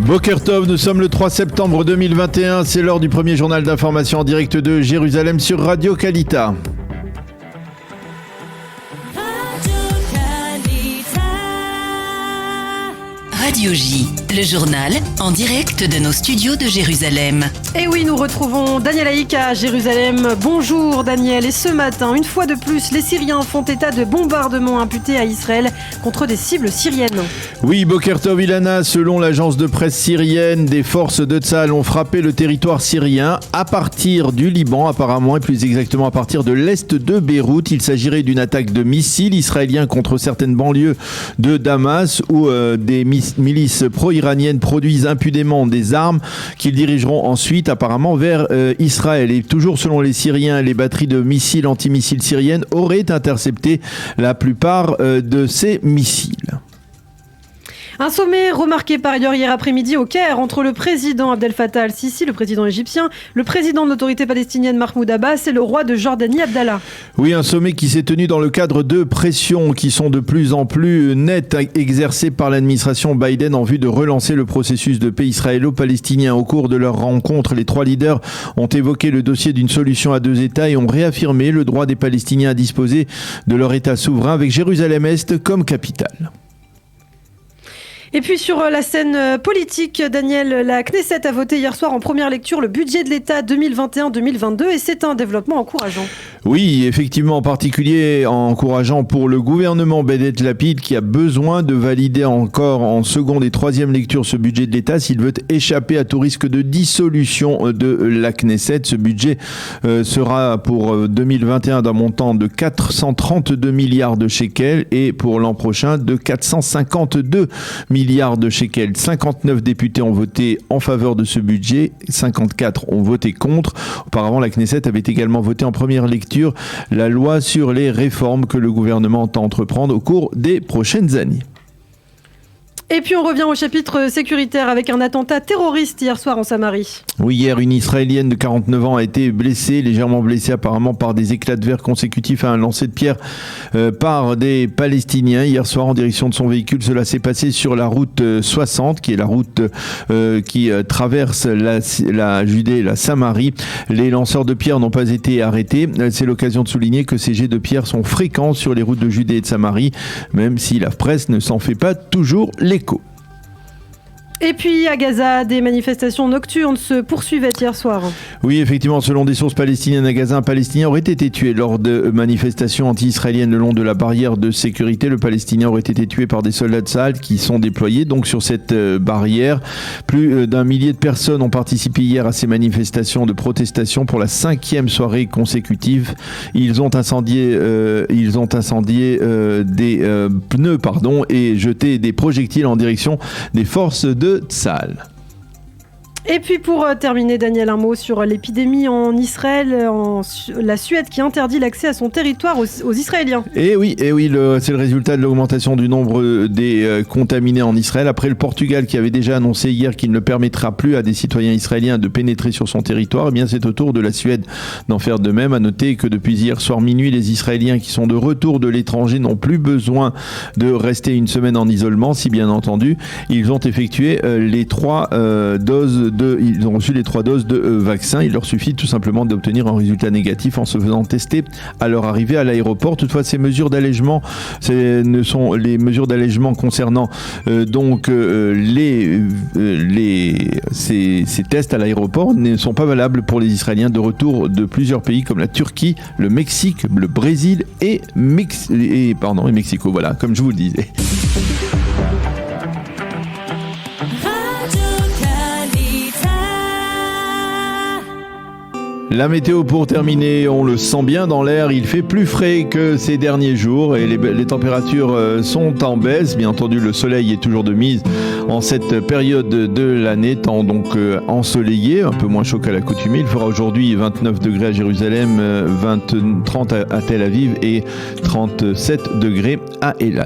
Boker Tov, nous sommes le 3 septembre 2021, c'est l'heure du premier journal d'information en direct de Jérusalem sur Radio Kalita. Radio J, le journal en direct de nos studios de Jérusalem. Et oui, nous retrouvons Daniel Haïk à Jérusalem. Bonjour Daniel. Et ce matin, une fois de plus, les Syriens font état de bombardements imputés à Israël contre des cibles syriennes. Oui, Boker Tov Ilana, selon l'agence de presse syrienne, des forces de Tsahal ont frappé le territoire syrien à partir du Liban apparemment, et plus exactement à partir de l'est de Beyrouth. Il s'agirait d'une attaque de missiles israéliens contre certaines banlieues de Damas où des milices pro-iraniennes produisent impunément des armes qu'ils dirigeront ensuite apparemment vers Israël. Et toujours selon les Syriens, les batteries de missiles antimissiles syriennes auraient intercepté la plupart de ces missiles. Un sommet remarqué par ailleurs hier après-midi au Caire entre le président Abdel Fattah al-Sisi, le président égyptien, le président de l'autorité palestinienne Mahmoud Abbas et le roi de Jordanie Abdallah. Oui, un sommet qui s'est tenu dans le cadre de pressions qui sont de plus en plus nettes exercées par l'administration Biden en vue de relancer le processus de paix israélo-palestinien. Au cours de leur rencontre, les trois leaders ont évoqué le dossier d'une solution à deux États et ont réaffirmé le droit des Palestiniens à disposer de leur État souverain avec Jérusalem-Est comme capitale. Et puis sur la scène politique, Daniel, la Knesset a voté hier soir en première lecture le budget de l'État 2021-2022 et c'est un développement encourageant. Oui, effectivement, en particulier encourageant pour le gouvernement Bennett Lapid qui a besoin de valider encore en seconde et troisième lecture ce budget de l'État s'il veut échapper à tout risque de dissolution de la Knesset. Ce budget sera pour 2021 d'un montant de 432 milliards de shekels et pour l'an prochain de 452 milliards de shekels. 59 députés ont voté en faveur de ce budget, 54 ont voté contre. Auparavant, la Knesset avait également voté en première lecture la loi sur les réformes que le gouvernement entend entreprendre au cours des prochaines années. Et puis on revient au chapitre sécuritaire avec un attentat terroriste hier soir en Samarie. Oui, hier, une Israélienne de 49 ans a été blessée, légèrement blessée apparemment par des éclats de verre consécutifs à un lancer de pierre par des Palestiniens. Hier soir, en direction de son véhicule, cela s'est passé sur la route 60, qui est la route qui traverse la Judée et la Samarie. Les lanceurs de pierre n'ont pas été arrêtés. C'est l'occasion de souligner que ces jets de pierre sont fréquents sur les routes de Judée et de Samarie, même si la presse ne s'en fait pas toujours l'écho. Et puis à Gaza, des manifestations nocturnes se poursuivaient hier soir. Oui, effectivement, selon des sources palestiniennes à Gaza, un Palestinien aurait été tué lors de manifestations anti-israéliennes le long de la barrière de sécurité. Le Palestinien aurait été tué par des soldats de Tsahal qui sont déployés donc sur cette barrière. Plus d'un millier de personnes ont participé hier à ces manifestations de protestation pour la 5e soirée consécutive. Ils ont incendié des pneus et jeté des projectiles en direction des forces de Tsahal. Et puis pour terminer, Daniel, un mot sur l'épidémie en Israël, la Suède qui interdit l'accès à son territoire aux Israéliens. Et oui, c'est le résultat de l'augmentation du nombre des contaminés en Israël. Après le Portugal qui avait déjà annoncé hier qu'il ne permettra plus à des citoyens israéliens de pénétrer sur son territoire, eh bien c'est au tour de la Suède d'en faire de même. À noter que depuis hier soir minuit, les Israéliens qui sont de retour de l'étranger n'ont plus besoin de rester une semaine en isolement, si bien entendu ils ont effectué ils ont reçu les 3 doses de vaccin. Il leur suffit tout simplement d'obtenir un résultat négatif en se faisant tester à leur arrivée à l'aéroport. Toutefois, ces mesures d'allègement, ces mesures d'allègement concernant ces tests à l'aéroport ne sont pas valables pour les Israéliens de retour de plusieurs pays comme la Turquie, le Mexique, le Brésil et Mexico. Voilà, comme je vous le disais. La météo pour terminer, on le sent bien dans l'air, il fait plus frais que ces derniers jours et les températures sont en baisse. Bien entendu, le soleil est toujours de mise en cette période de l'année, temps donc ensoleillé, un peu moins chaud qu'à l'accoutumée. Il fera aujourd'hui 29 degrés à Jérusalem, 30 à Tel Aviv et 37 degrés à Eilat.